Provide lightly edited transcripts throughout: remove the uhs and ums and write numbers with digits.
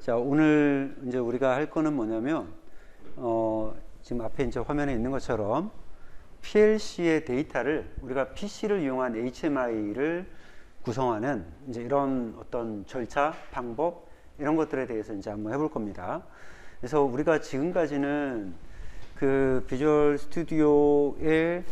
자, 오늘 이제 우리가 할 거는 뭐냐면, 지금 앞에 이제 화면에 있는 것처럼 PLC의 데이터를 우리가 PC를 이용한 HMI를 구성하는 이제 이런 어떤 절차, 방법, 이런 것들에 대해서 이제 한번 해볼 겁니다. 그래서 우리가 지금까지는 그 비주얼 스튜디오에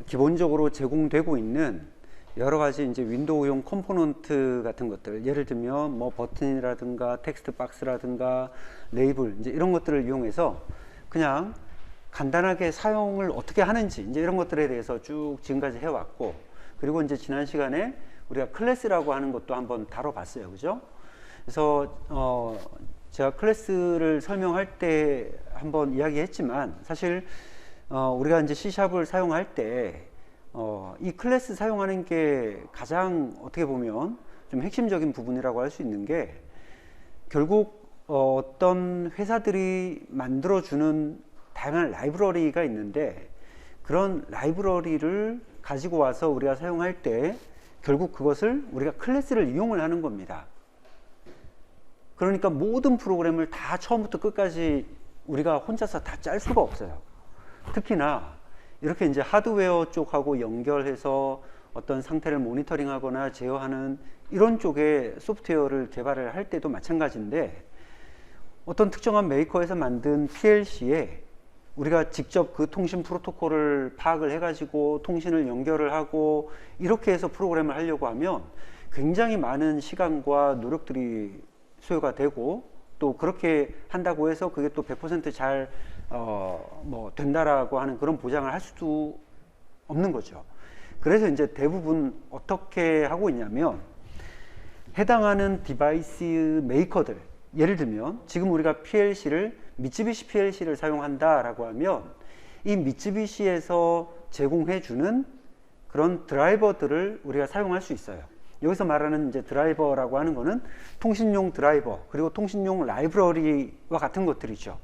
기본적으로 제공되고 있는 여러 가지 이제 윈도우용 컴포넌트 같은 것들, 예를 들면 뭐 버튼이라든가 텍스트 박스라든가 레이블, 이제 이런 것들을 이용해서 그냥 간단하게 사용을 어떻게 하는지 이제 이런 것들에 대해서 쭉 지금까지 해왔고, 그리고 이제 지난 시간에 우리가 클래스라고 하는 것도 한번 다뤄봤어요, 그죠? 그래서 제가 클래스를 설명할 때 한번 이야기했지만, 사실 우리가 이제 C샵을 사용할 때 이 클래스 사용하는 게 가장 어떻게 보면 좀 핵심적인 부분이라고 할 수 있는 게, 결국 어떤 회사들이 만들어주는 다양한 라이브러리가 있는데, 그런 라이브러리를 가지고 와서 우리가 사용할 때 결국 그것을 우리가 클래스를 이용을 하는 겁니다. 그러니까 모든 프로그램을 다 처음부터 끝까지 우리가 혼자서 다 짤 수가 없어요. 특히나 이렇게 이제 하드웨어 쪽하고 연결해서 어떤 상태를 모니터링하거나 제어하는 이런 쪽의 소프트웨어를 개발을 할 때도 마찬가지인데, 어떤 특정한 메이커에서 만든 PLC에 우리가 직접 그 통신 프로토콜을 파악을 해가지고 통신을 연결을 하고 이렇게 해서 프로그램을 하려고 하면 굉장히 많은 시간과 노력들이 소요가 되고, 또 그렇게 한다고 해서 그게 또 100% 잘 뭐 된다라고 하는 그런 보장을 할 수도 없는 거죠. 그래서 이제 대부분 어떻게 하고 있냐면, 해당하는 디바이스 메이커들, 예를 들면 지금 우리가 PLC를 미쓰비시 PLC를 사용한다라고 하면 이 미쓰비시에서 제공해 주는 그런 드라이버들을 우리가 사용할 수 있어요. 여기서 말하는 이제 드라이버라고 하는 거는 통신용 드라이버, 그리고 통신용 라이브러리와 같은 것들이죠.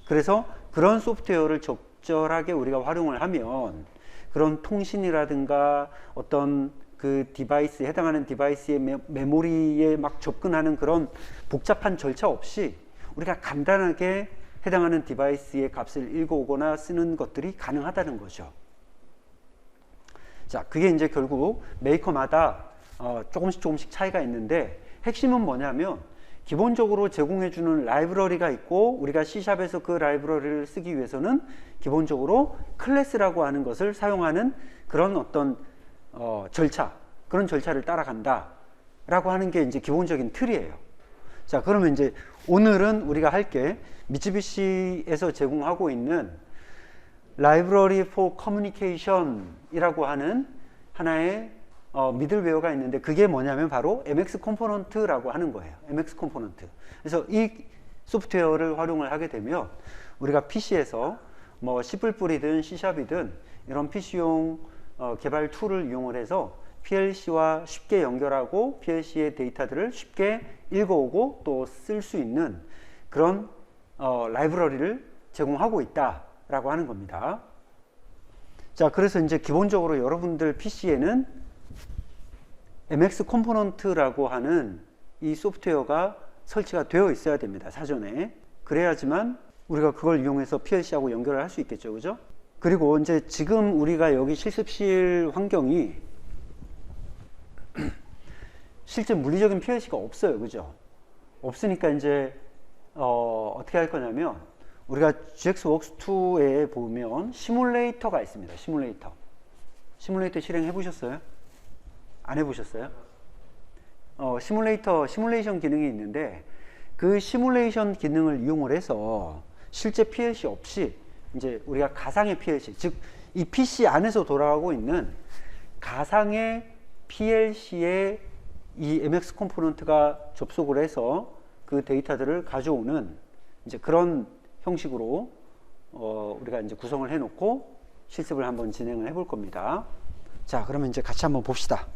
그래서 그런 소프트웨어를 적절하게 우리가 활용을 하면 그런 통신이라든가 어떤 그 디바이스, 해당하는 디바이스의 메모리에 막 접근하는 그런 복잡한 절차 없이 우리가 간단하게 해당하는 디바이스의 값을 읽어오거나 쓰는 것들이 가능하다는 거죠. 자, 그게 이제 결국 메이커마다 조금씩 차이가 있는데, 핵심은 뭐냐면 기본적으로 제공해주는 라이브러리가 있고, 우리가 C샵에서 그 라이브러리를 쓰기 위해서는 기본적으로 클래스라고 하는 것을 사용하는 그런 어떤 절차, 그런 절차를 따라간다 라고 하는 게 이제 기본적인 틀이에요. 자, 그러면 이제 오늘은 우리가 할 게 미쓰비시에서 제공하고 있는 Library for Communication 이라고 하는 하나의 미들웨어가 있는데, 그게 뭐냐면 바로 MX 컴포넌트라고 하는 거예요. MX 컴포넌트. 그래서 이 소프트웨어를 활용을 하게 되면 우리가 PC에서 뭐 C++이든 C샵이든 이런 PC용 개발 툴을 이용을 해서 PLC와 쉽게 연결하고 PLC의 데이터들을 쉽게 읽어오고 또 쓸 수 있는 그런 라이브러리를 제공하고 있다라고 하는 겁니다. 자, 그래서 이제 기본적으로 여러분들 PC에는 MX 컴포넌트라고 하는 이 소프트웨어가 설치가 되어 있어야 됩니다, 사전에. 그래야지만 우리가 그걸 이용해서 PLC하고 연결을 할 수 있겠죠, 그죠? 그리고 이제 지금 우리가 여기 실습실 환경이 실제 물리적인 PLC가 없어요, 그죠? 없으니까 이제 어떻게 할 거냐면, 우리가 GXWorks2에 보면 시뮬레이터가 있습니다. 시뮬레이터 실행해 보셨어요? 안 해보셨어요? 시뮬레이션 기능이 있는데, 그 시뮬레이션 기능을 이용을 해서 실제 PLC 없이 이제 우리가 가상의 PLC, 즉 이 PC 안에서 돌아가고 있는 가상의 PLC에 이 MX 컴포넌트가 접속을 해서 그 데이터들을 가져오는 이제 그런 형식으로 우리가 이제 구성을 해놓고 실습을 한번 진행을 해볼 겁니다. 자, 그러면 이제 같이 한번 봅시다.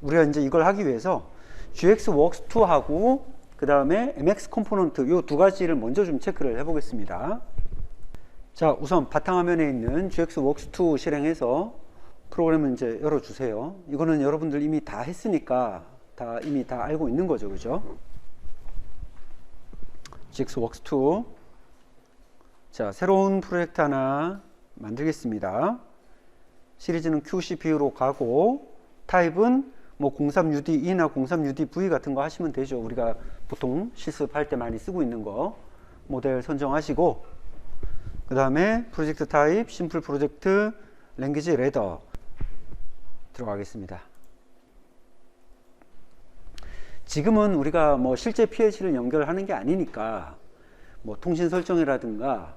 우리가 이제 이걸 하기 위해서 GXWorks2하고 그 다음에 MX 컴포넌트 이 두 가지를 먼저 좀 체크를 해보겠습니다. 자, 우선 바탕화면에 있는 GXWorks2 실행해서 프로그램을 이제 열어주세요. 이거는 여러분들 이미 다 했으니까 이미 다 알고 있는 거죠, 그죠? GXWorks 2. 자, 새로운 프로젝트 하나 만들겠습니다. 시리즈는 QCPU로 가고 타입은 뭐 03UDE나 03UDV 같은 거 하시면 되죠. 우리가 보통 실습할 때 많이 쓰고 있는 거 모델 선정하시고, 그 다음에 프로젝트 타입 심플 프로젝트 랭귀지 레더 들어가겠습니다. 지금은 우리가 뭐 실제 PLC를 연결하는 게 아니니까 뭐 통신 설정이라든가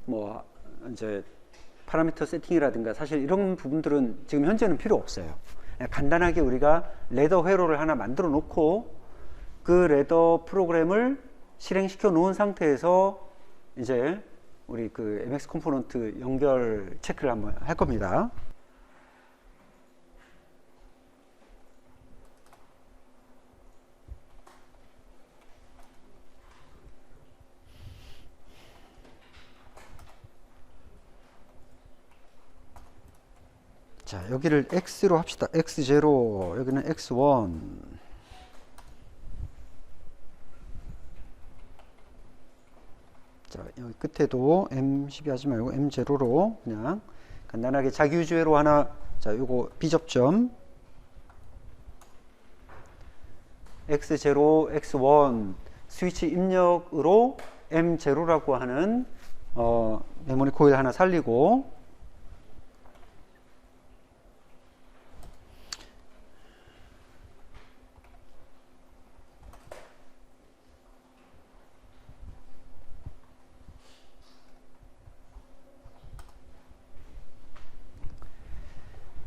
뭐 이제 파라미터 세팅이라든가 사실 이런 부분들은 지금 현재는 필요 없어요. 간단하게 우리가 레더 회로를 하나 만들어 놓고 그 레더 프로그램을 실행시켜 놓은 상태에서 이제 우리 그 MX 컴포넌트 연결 체크를 한번 할 겁니다. 자, 여기를 X로 합시다. X0, 여기는 X1. 자, 여기 끝에도 M12 하지 말고 M0로 그냥 간단하게 자기 유주회로 하나, 자, 요거 비접점 X0, X1 스위치 입력으로 M0라고 하는 메모리 코일 하나 살리고,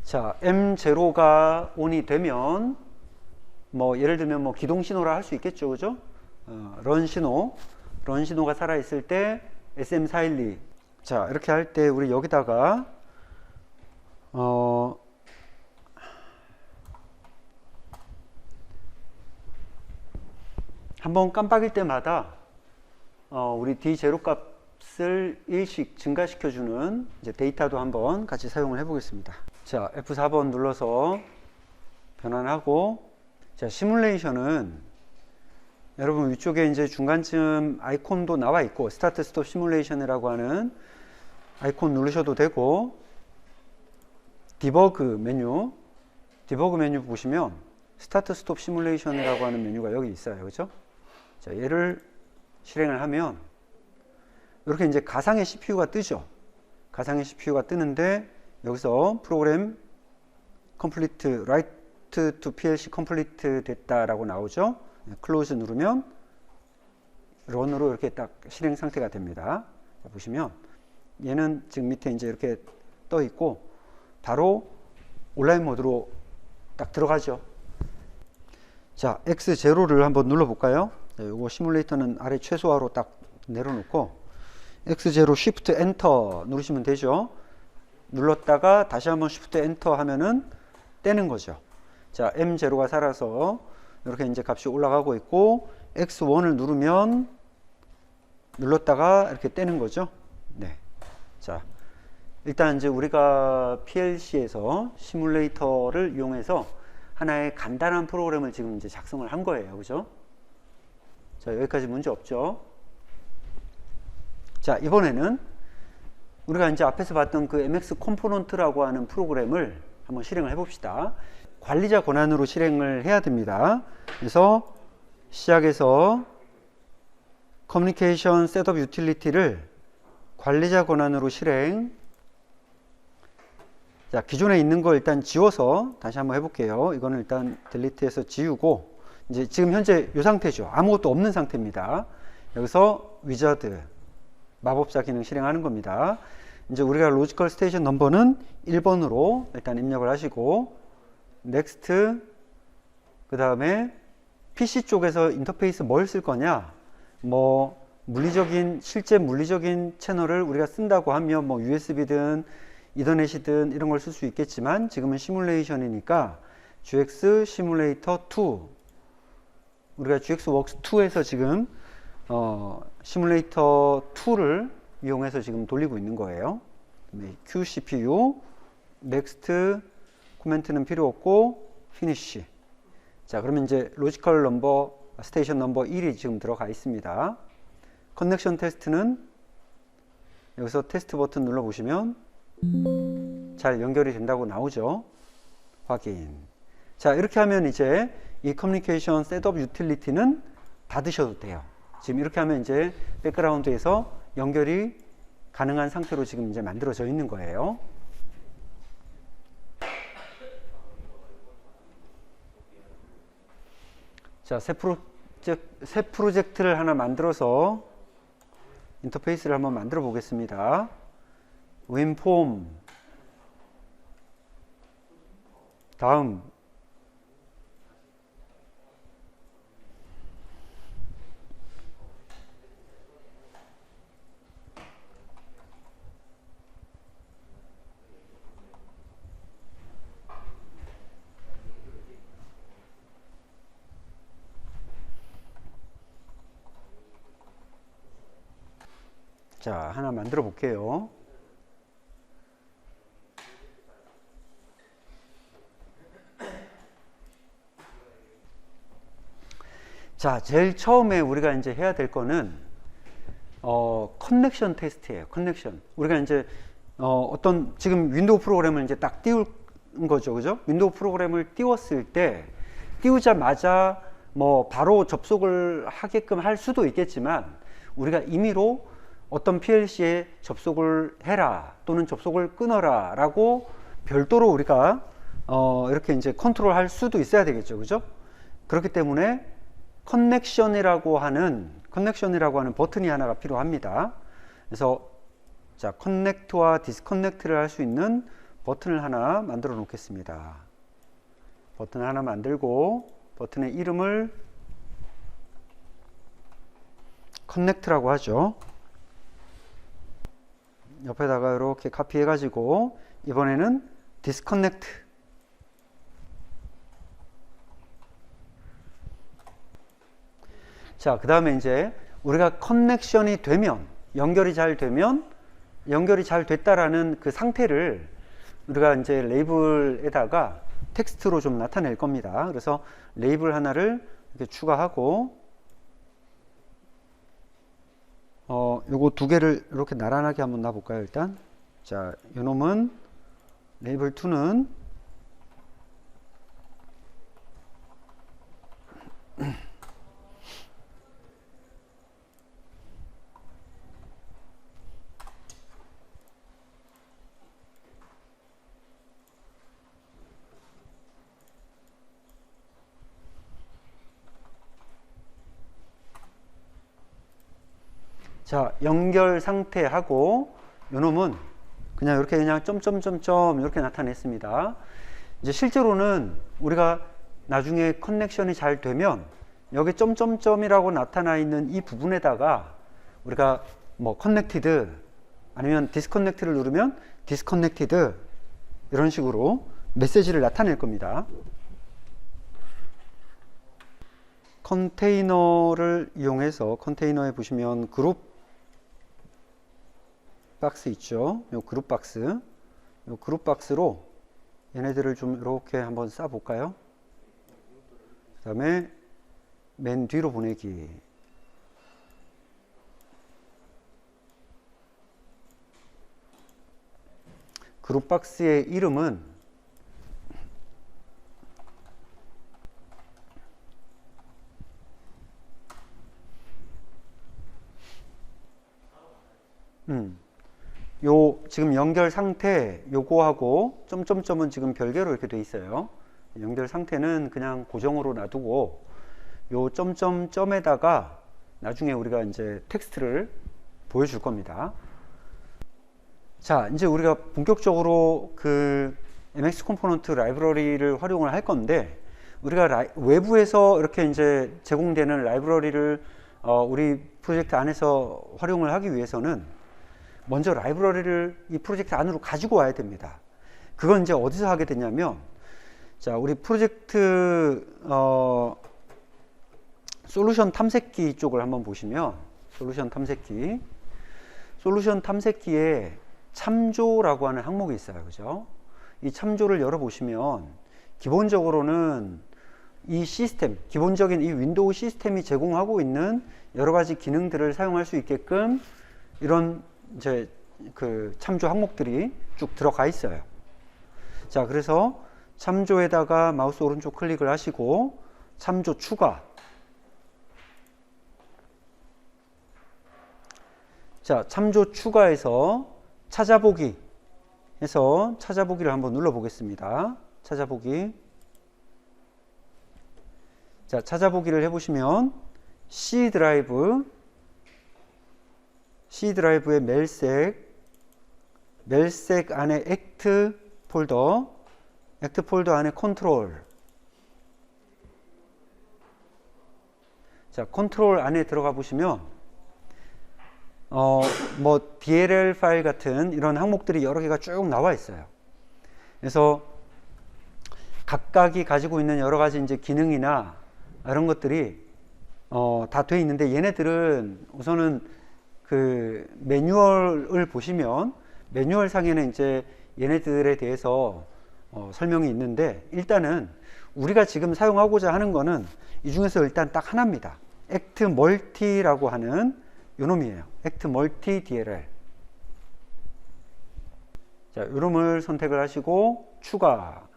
자, M0가 온이 되면 뭐 예를 들면 뭐 기동 신호라 할 수 있겠죠, 그죠? 런 신호가 살아 있을 때 SM412. 자, 이렇게 할 때 우리 여기다가 한번 깜빡일 때마다 우리 D0 값을 1씩 증가시켜주는 이제 데이터도 한번 같이 사용을 해보겠습니다. 자, F4번 눌러서 변환하고, 자, 시뮬레이션은 여러분 위쪽에 이제 중간쯤 아이콘도 나와 있고, 스타트 스톱 시뮬레이션이라고 하는 아이콘 누르셔도 되고, 디버그 메뉴 보시면 스타트 스톱 시뮬레이션이라고 하는 메뉴가 여기 있어요. 그죠? 자, 얘를 실행을 하면 이렇게 이제 가상의 CPU가 뜨죠. 가상의 CPU가 뜨는데 여기서 프로그램 complete, write to PLC complete 됐다라고 나오죠. 클로즈 누르면 런으로 이렇게 딱 실행 상태가 됩니다. 자, 보시면 얘는 지금 밑에 이제 이렇게 떠 있고 바로 온라인 모드로 딱 들어가죠. 자, X0를 한번 눌러 볼까요? 요거 시뮬레이터는 아래 최소화로 딱 내려놓고 X0 Shift Enter 누르시면 되죠. 눌렀다가 다시 한번 Shift Enter 하면은 떼는 거죠. 자, M0가 살아서 이렇게 이제 값이 올라가고 있고, X1을 누르면 눌렀다가 이렇게 떼는 거죠. 네. 자, 일단 이제 우리가 PLC에서 시뮬레이터를 이용해서 하나의 간단한 프로그램을 지금 이제 작성을 한 거예요. 그죠? 자, 여기까지 문제 없죠? 자, 이번에는 우리가 이제 앞에서 봤던 그 MX 컴포넌트라고 하는 프로그램을 한번 실행을 해봅시다. 관리자 권한으로 실행을 해야 됩니다. 그래서 시작해서 커뮤니케이션 셋업 유틸리티를 관리자 권한으로 실행. 자, 기존에 있는 거 일단 지워서 다시 한번 해볼게요. 이거는 일단 딜리트해서 지우고, 이제 지금 현재 이 상태죠. 아무것도 없는 상태입니다. 여기서 위자드 마법사 기능 실행하는 겁니다. 이제 우리가 로지컬 스테이션 넘버는 1번으로 일단 입력을 하시고, 넥스트, 그 다음에 PC 쪽에서 인터페이스 뭘 쓸 거냐, 뭐 실제 물리적인 채널을 우리가 쓴다고 하면 뭐 USB든 이더넷이든 이런 걸 쓸 수 있겠지만, 지금은 시뮬레이션이니까 GX 시뮬레이터 2, 우리가 GXWorks 2에서 지금 시뮬레이터 2를 이용해서 지금 돌리고 있는 거예요. QCPU, 넥스트, 코멘트는 필요 없고, 피니쉬. 자, 그러면 이제 로지컬 넘버, 스테이션 넘버 1이 지금 들어가 있습니다. 커넥션 테스트는 여기서 테스트 버튼 눌러보시면 잘 연결이 된다고 나오죠. 확인. 자, 이렇게 하면 이제 이 커뮤니케이션 셋업 유틸리티는 닫으셔도 돼요. 지금 이렇게 하면 이제 백그라운드에서 연결이 가능한 상태로 지금 이제 만들어져 있는 거예요. 자, 새 프로젝트를 하나 만들어서 인터페이스를 한번 만들어 보겠습니다. 윈폼 다음 자, 하나 만들어 볼게요. 자, 제일 처음에 우리가 이제 해야 될 거는 커넥션 테스트예요. 커넥션. 우리가 이제 어떤 지금 윈도우 프로그램을 이제 딱 띄운 거죠. 그죠? 윈도우 프로그램을 띄웠을 때 띄우자마자 뭐 바로 접속을 하게끔 할 수도 있겠지만 우리가 임의로 어떤 PLC에 접속을 해라 또는 접속을 끊어라 라고 별도로 우리가 이렇게 이제 컨트롤 할 수도 있어야 되겠죠. 그죠? 그렇기 때문에 커넥션이라고 하는 버튼이 하나가 필요합니다. 그래서 자, 커넥트와 디스커넥트를 할 수 있는 버튼을 하나 만들어 놓겠습니다. 버튼 하나 만들고 버튼의 이름을 커넥트라고 하죠. 옆에다가 이렇게 카피해 가지고 이번에는 디스커넥트. 자, 그 다음에 이제 우리가 커넥션이 되면 연결이 잘 됐다라는 그 상태를 우리가 이제 레이블에다가 텍스트로 좀 나타낼 겁니다. 그래서 레이블 하나를 이렇게 추가하고 요거 두 개를 이렇게 나란하게 한번 놔볼까요, 일단? 자, 요 놈은 레이블 2는 자, 연결 상태하고 요놈은 그냥 이렇게 그냥 점점점점 이렇게 나타냈습니다. 이제 실제로는 우리가 나중에 커넥션이 잘 되면 여기 점점점이라고 나타나 있는 이 부분에다가 우리가 뭐 커넥티드 아니면 디스커넥트를 누르면 디스커넥티드 이런 식으로 메시지를 나타낼 겁니다. 컨테이너를 이용해서 컨테이너에 보시면 그룹 박스 있죠. 요 그룹 박스. 요 그룹 박스로 얘네들을 좀 이렇게 한번 쌓아 볼까요? 그 다음에 맨 뒤로 보내기. 그룹 박스의 이름은 요 지금 연결 상태 요거하고 점점점은 지금 별개로 이렇게 돼 있어요. 연결 상태는 그냥 고정으로 놔두고 요 점점점에다가 나중에 우리가 이제 텍스트를 보여줄 겁니다. 자, 이제 우리가 본격적으로 그 MX 컴포넌트 라이브러리를 활용을 할 건데 우리가 외부에서 이렇게 이제 제공되는 라이브러리를 우리 프로젝트 안에서 활용을 하기 위해서는 먼저 라이브러리를 이 프로젝트 안으로 가지고 와야 됩니다. 그건 이제 어디서 하게 되냐면 자, 우리 프로젝트 솔루션 탐색기 쪽을 한번 보시면 솔루션 탐색기에 참조라고 하는 항목이 있어요. 그죠? 이 참조를 열어보시면 기본적으로는 이 시스템, 기본적인 이 윈도우 시스템이 제공하고 있는 여러 가지 기능들을 사용할 수 있게끔 이런 이제 그 참조 항목들이 쭉 들어가 있어요. 자, 그래서 참조에다가 마우스 오른쪽 클릭을 하시고 참조 추가. 자, 참조 추가해서 찾아보기 해서 찾아보기를 한번 눌러 보겠습니다. 찾아보기. 자, 찾아보기를 해보시면 C 드라이브의 멜색 안에 액트 폴더 안에 컨트롤. 자, 컨트롤 안에 들어가 보시면 뭐 DLL 파일 같은 이런 항목들이 여러 개가 쭉 나와 있어요. 그래서 각각이 가지고 있는 여러 가지 이제 기능이나 이런 것들이 다 돼 있는데, 얘네들은 우선은 그 매뉴얼을 보시면 매뉴얼 상에는 이제 얘네들에 대해서 설명이 있는데, 일단은 우리가 지금 사용하고자 하는 거는 이 중에서 일단 딱 하나입니다. 액트 멀티라고 하는 요놈이에요. 액트 멀티 DLL. 자, 요놈을 선택을 하시고 추가.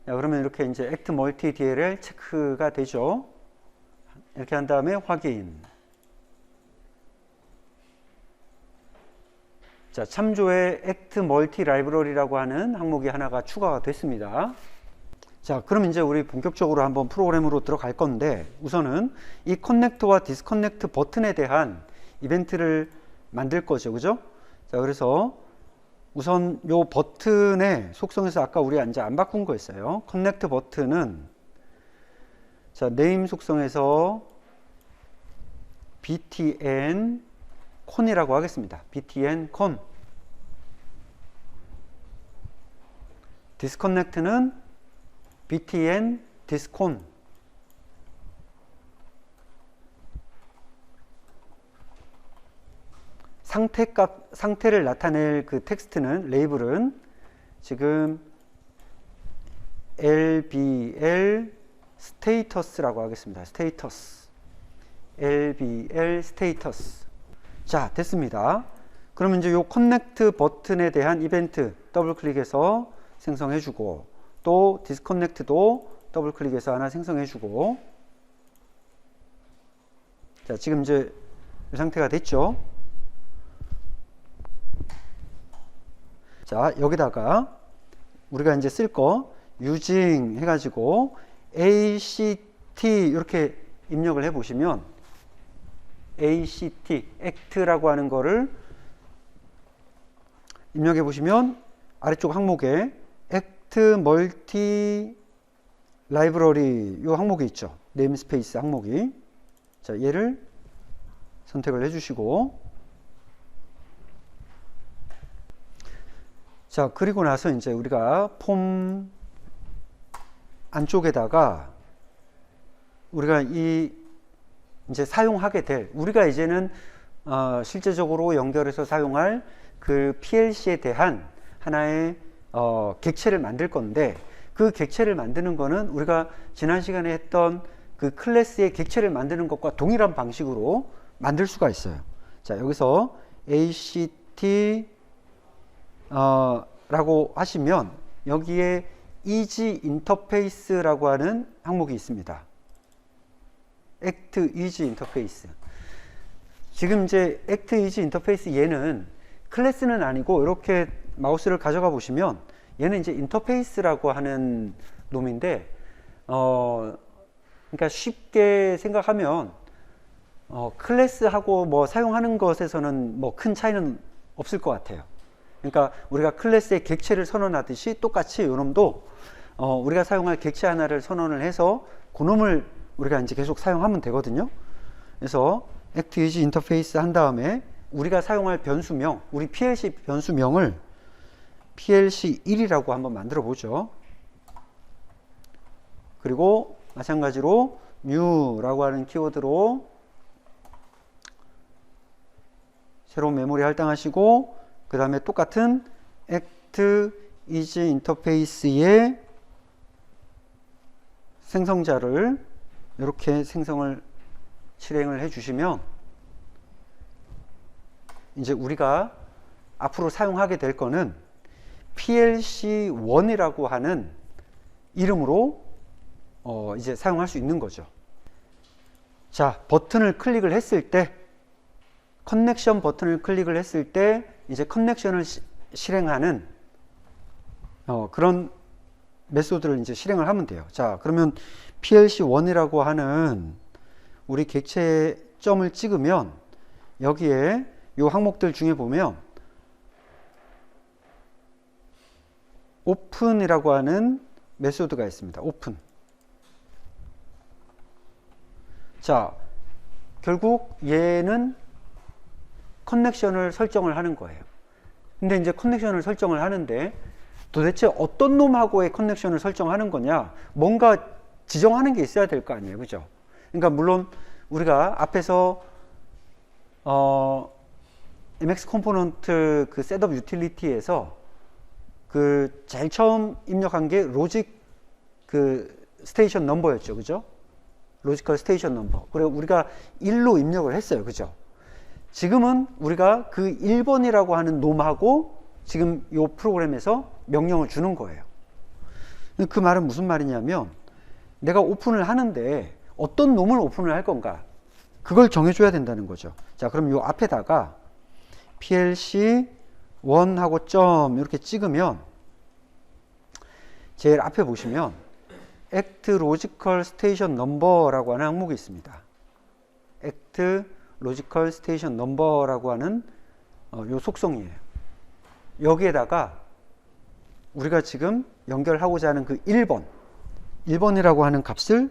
자, 그러면 이렇게 이제 액트 멀티 DLL 체크가 되죠. 이렇게 한 다음에 확인. 자, 참조에 액트 멀티 라이브러리라고 하는 항목이 하나가 추가가 됐습니다. 자, 그럼 이제 우리 본격적으로 한번 프로그램으로 들어갈 건데, 우선은 이 커넥트와 디스커넥트 버튼에 대한 이벤트를 만들 거죠. 그죠? 자, 그래서 우선 요 버튼의 속성에서 아까 우리 이제 안 바꾼 거였어요. 커넥트 버튼은 자, 네임 속성에서 btn con이라고 하겠습니다. btn con. 디스커넥트는 btn discon. 상태를 나타낼 그 텍스트는, 레이블은 지금 lbl status라고 하겠습니다. status. lbl status. 자, 됐습니다. 그러면 이제 요 커넥트 버튼에 대한 이벤트 더블 클릭해서 생성해 주고, 또 디스커넥트도 더블 클릭해서 하나 생성해 주고. 자, 지금 이제 이 상태가 됐죠. 자, 여기다가 우리가 이제 쓸 거 using 해가지고 act 이렇게 입력을 해 보시면, act, act라고 하는 거를 입력해 보시면 아래쪽 항목에 act multi library 이 항목이 있죠. 네임스페이스 항목이. 자, 얘를 선택을 해 주시고, 자, 그리고 나서 이제 우리가 폼 안쪽에다가 우리가 이제 사용하게 될, 우리가 이제는 실제적으로 연결해서 사용할 그 PLC에 대한 하나의 객체를 만들 건데, 그 객체를 만드는 거는 우리가 지난 시간에 했던 그 클래스의 객체를 만드는 것과 동일한 방식으로 만들 수가 있어요. 자, 여기서 act 라고 하시면 여기에 easy interface라고 하는 항목이 있습니다. act easy interface. 지금 이제 act easy interface 얘는 클래스는 아니고, 이렇게 마우스를 가져가 보시면 얘는 이제 인터페이스라고 하는 놈인데, 그러니까 쉽게 생각하면 클래스하고 뭐 사용하는 것에서는 뭐 큰 차이는 없을 것 같아요. 그러니까 우리가 클래스의 객체를 선언하듯이 똑같이 요놈도 우리가 사용할 객체 하나를 선언을 해서 그놈을 우리가 이제 계속 사용하면 되거든요. 그래서 act easy interface 한 다음에 우리가 사용할 변수명, 우리 PLC 변수명을 PLC1이라고 한번 만들어 보죠. 그리고 마찬가지로 new라고 하는 키워드로 새로운 메모리 할당하시고, 그 다음에 똑같은 act easy interface의 생성자를 이렇게 실행을 해 주시면 이제 우리가 앞으로 사용하게 될 거는 PLC1이라고 하는 이름으로 이제 사용할 수 있는 거죠. 자, 버튼을 클릭을 했을 때, 커넥션 버튼을 클릭을 했을 때 이제 커넥션을 실행하는 그런 메소드를 이제 실행을 하면 돼요. 자, 그러면 PLC1이라고 하는 우리 객체점을 찍으면 여기에 이 항목들 중에 보면 오픈이라고 하는 메소드가 있습니다. 오픈. 자, 결국 얘는 커넥션을 설정을 하는 거예요. 근데 이제 커넥션을 설정을 하는데 도대체 어떤 놈하고의 커넥션을 설정하는 거냐? 뭔가 지정하는 게 있어야 될 거 아니에요. 그죠? 그러니까 물론 우리가 앞에서 MX 컴포넌트 그 셋업 유틸리티에서 그 제일 처음 입력한 게 로직 그 스테이션 넘버였죠. 그죠? 로지컬 스테이션 넘버. 그리고 우리가 1로 입력을 했어요. 그죠? 지금은 우리가 그 1번이라고 하는 놈하고 지금 이 프로그램에서 명령을 주는 거예요. 그 말은 무슨 말이냐면 내가 오픈을 하는데 어떤 놈을 오픈을 할 건가? 그걸 정해줘야 된다는 거죠. 자, 그럼 이 앞에다가 PLC1하고 점 이렇게 찍으면 제일 앞에 보시면 Act Logical Station Number라고 하는 항목이 있습니다. Act Logical Station Number라고 하는 요 속성이에요. 여기에다가 우리가 지금 연결하고자 하는 그 1번이라고 하는 값을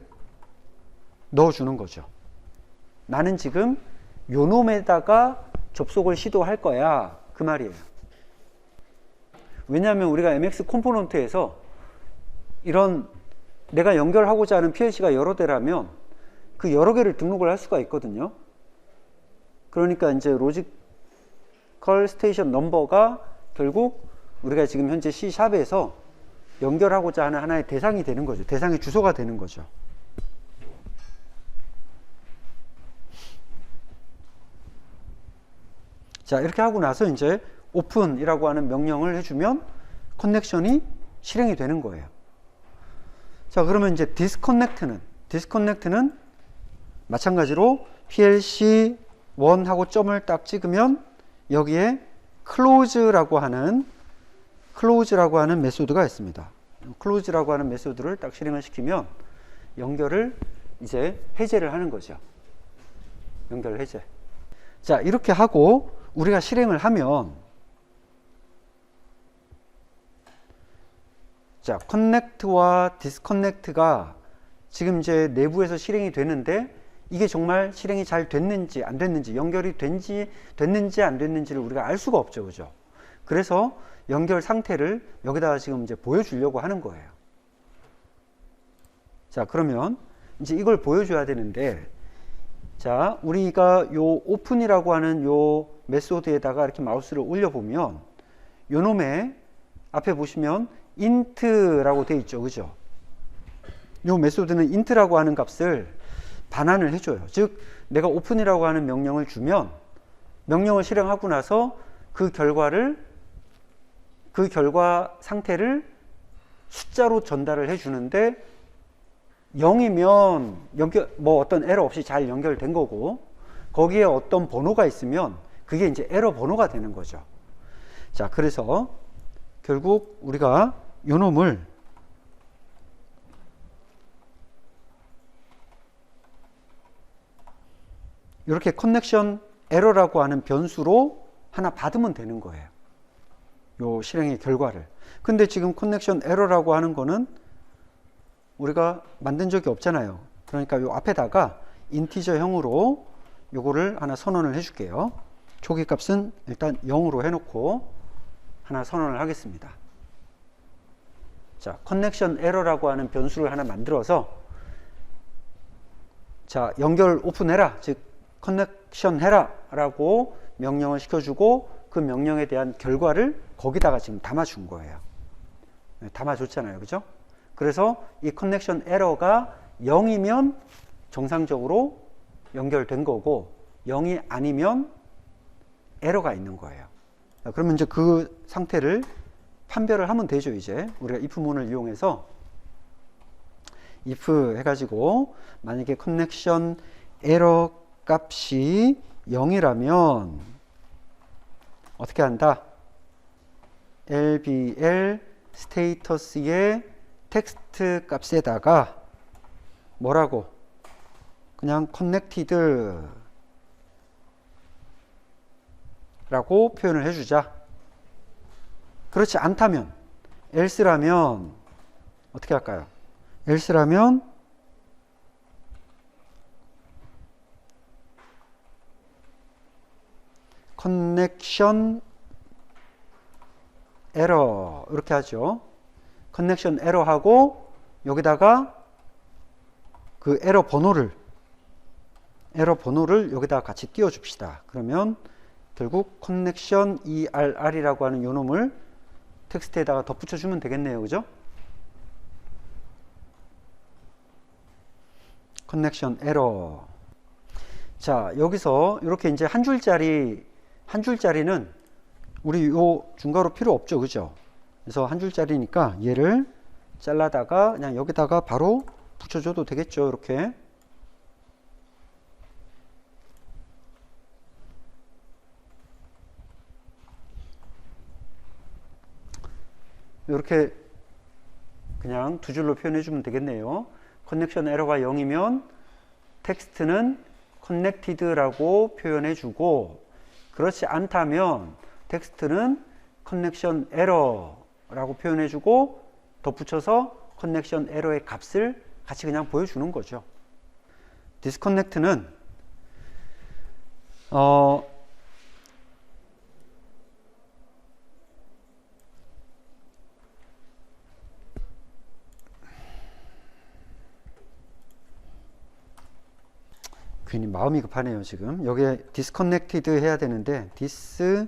넣어주는 거죠. 나는 지금 요 놈에다가 접속을 시도할 거야. 그 말이에요. 왜냐하면 우리가 MX 컴포넌트에서 이런 내가 연결하고자 하는 PLC가 여러 대라면 그 여러 개를 등록을 할 수가 있거든요. 그러니까 이제 로지컬 스테이션 넘버가 결국 우리가 지금 현재 C샵에서 연결하고자 하는 하나의 대상이 되는 거죠. 대상의 주소가 되는 거죠. 자, 이렇게 하고 나서 이제 오픈이라고 하는 명령을 해주면 커넥션이 실행이 되는 거예요. 자, 그러면 이제 디스커넥트는 마찬가지로 PLC1하고 점을 딱 찍으면 여기에 close라고 하는 메소드가 있습니다. close라고 하는 메소드를 딱 실행을 시키면 연결을 이제 해제를 하는 거죠. 연결 해제. 자, 이렇게 하고 우리가 실행을 하면 자, 커넥트와 디스커넥트가 지금 이제 내부에서 실행이 되는데 이게 정말 실행이 잘 됐는지 안 됐는지, 연결이 됐는지 안 됐는지를 우리가 알 수가 없죠. 그죠? 그래서 연결 상태를 여기다가 지금 이제 보여주려고 하는 거예요. 자, 그러면 이제 이걸 보여줘야 되는데, 자, 우리가 요 오픈이라고 하는 요 메소드에다가 이렇게 마우스를 올려보면 요 놈의 앞에 보시면 int라고 되어 있죠. 그죠? 요 메소드는 int라고 하는 값을 반환을 해줘요. 즉, 내가 오픈이라고 하는 명령을 주면 명령을 실행하고 나서 그 결과 상태를 숫자로 전달을 해주는데 0이면 어떤 에러 없이 잘 연결된 거고 거기에 어떤 번호가 있으면 그게 이제 에러 번호가 되는 거죠. 자, 그래서 결국 우리가 요 놈을 이렇게 커넥션 에러라고 하는 변수로 하나 받으면 되는 거예요. 요 실행의 결과를. 근데 지금 커넥션 에러라고 하는 거는 우리가 만든 적이 없잖아요. 그러니까 요 앞에다가 인티저형으로 요거를 하나 선언을 해줄게요. 초기 값은 일단 0으로 해놓고 하나 선언을 하겠습니다. 자, 커넥션 에러라고 하는 변수를 하나 만들어서 자, 연결 오픈해라, 즉 커넥션 해라 라고 명령을 시켜주고 그 명령에 대한 결과를 거기다가 지금 담아준 거예요. 담아줬잖아요. 그죠? 그래서 이 커넥션 에러가 0이면 정상적으로 연결된 거고 0이 아니면 에러가 있는 거예요. 그러면 이제 그 상태를 판별을 하면 되죠. 이제 우리가 if문을 이용해서 if 해가지고 만약에 커넥션 에러 값이 0이라면 어떻게 한다? lbl 스테이터스의 텍스트 값에다가 뭐라고? 그냥 connected 라고 표현을 해주자. 그렇지 않다면 else라면 어떻게 할까요? else라면 connection error 이렇게 하죠. connection error 하고 여기다가 그 에러 번호를 여기다가 같이 띄워 줍시다. 그러면 결국 connection err이라고 하는 요 놈을 텍스트에다가 덧붙여 주면 되겠네요. 그죠? connection error. 자, 여기서 이렇게 이제 한 줄짜리는 우리 요 중괄호 필요 없죠. 그죠? 그래서 한 줄짜리니까 얘를 잘라다가 그냥 여기다가 바로 붙여줘도 되겠죠. 이렇게. 이렇게 그냥 두 줄로 표현해 주면 되겠네요. 커넥션 에러가 0이면 텍스트는 connected라고 표현해 주고, 그렇지 않다면 텍스트는 커넥션 에러라고 표현해 주고 덧붙여서 커넥션 에러의 값을 같이 그냥 보여주는 거죠. disconnect는 괜히 마음이 급하네요. 지금 여기에 disconnected 해야 되는데 disconnected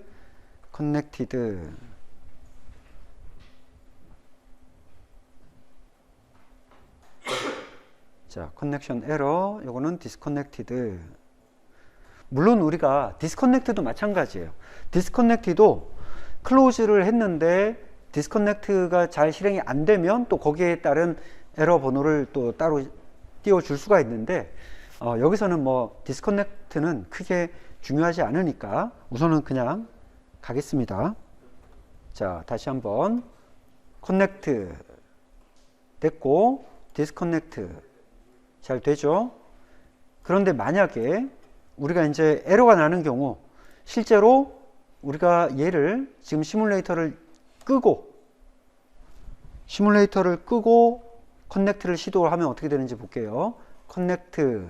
자, connection error 요거는 disconnected. 물론 우리가 disconnect도 마찬가지예요. disconnect도 close를 했는데 disconnect가 잘 실행이 안 되면 또 거기에 따른 에러 번호를 또 따로 띄워 줄 수가 있는데 여기서는 뭐 disconnect는 크게 중요하지 않으니까 우선은 그냥 가겠습니다. 자, 다시 한번 connect 됐고 disconnect 잘 되죠? 그런데 만약에 우리가 이제 에러가 나는 경우 실제로 우리가 얘를 지금 시뮬레이터를 끄고 커넥트를 시도하면 어떻게 되는지 볼게요. 커넥트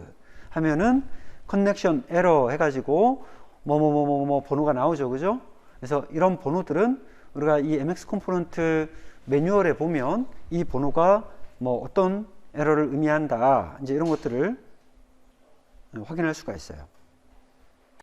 하면은 커넥션 에러 해가지고 뭐뭐뭐뭐 번호가 나오죠. 그죠? 그래서 이런 번호들은 우리가 이 MX 컴포넌트 매뉴얼에 보면 이 번호가 뭐 어떤 에러를 의미한다 이제 이런 것들을 확인할 수가 있어요.